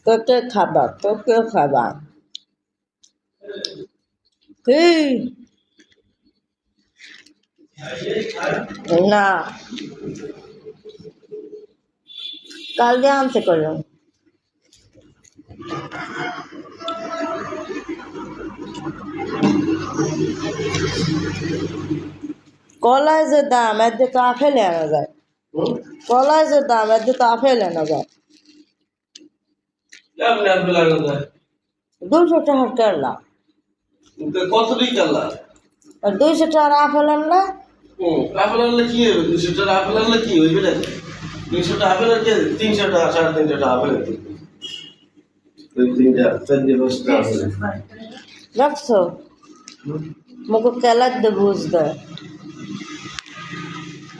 তোকে খাবা তোকে খাবা কি না কাল দিয়ে আনতে করলাম কলায় যে দাম এর দিয়ে তো আপেলে আনা যায় কলায় যে দাম এর দিয়ে তো আপেল আনা যায় 200 টাকার কেরলা কত দিন কেরলা আর 200 টাকার আপেল আনলে আপেল আনলে কি হবে 200 টাকা আপেল আনলে কি হইবে না 200 টাকা আপেল আর 300 টাকা 350 টাকা আপেল রাখছো মুখে কেলার দে বুঝ দেয়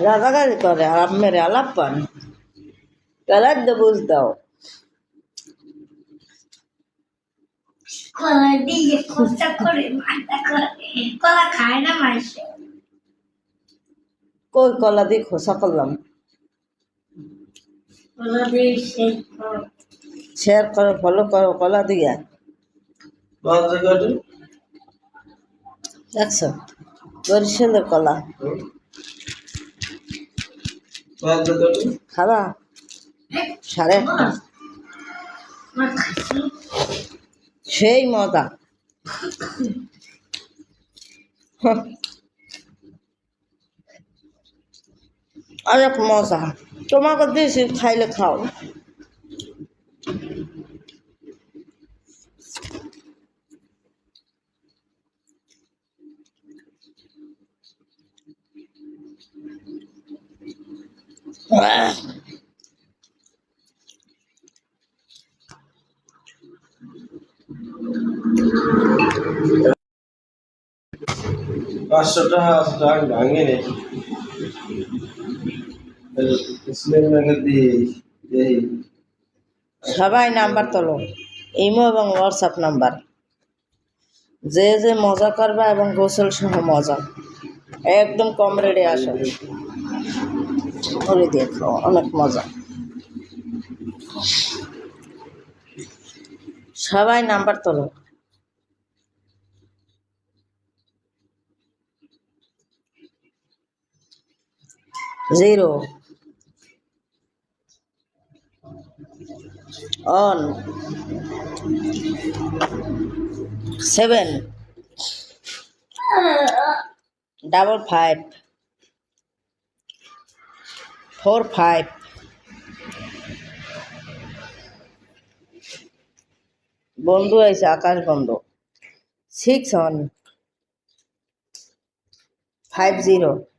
রাগাগারি করে আর মেরে আলাপ পান কেলার দে বুঝ দাও কলা দিয়ে খোসা করে মাথা করে কলা খায় না মানুষ কই কলা দিয়ে খোসা করলাম কলা দিয়ে শেয়ার করো ফলো করো কলা দিয়া দেখছো বরিশালের কলা খাবা 8:30 সেই মজা অনেক মজা তোমাকে দিয়েছি খাইলে খাও পাঁচশো টাকা ভাঙে নেই সবাই নাম্বার তোলো ইমো এবং হোয়াটসঅ্যাপ নাম্বার যে যে মজা করবা এবং গোসল সহ মজা একদম কম রেটে আসো করে দেখো অনেক মজা সবাই নাম্বার তোলো 0 on 7 5 4 5 বন্ধু আছে আকাশ বন্ধু 6 on 50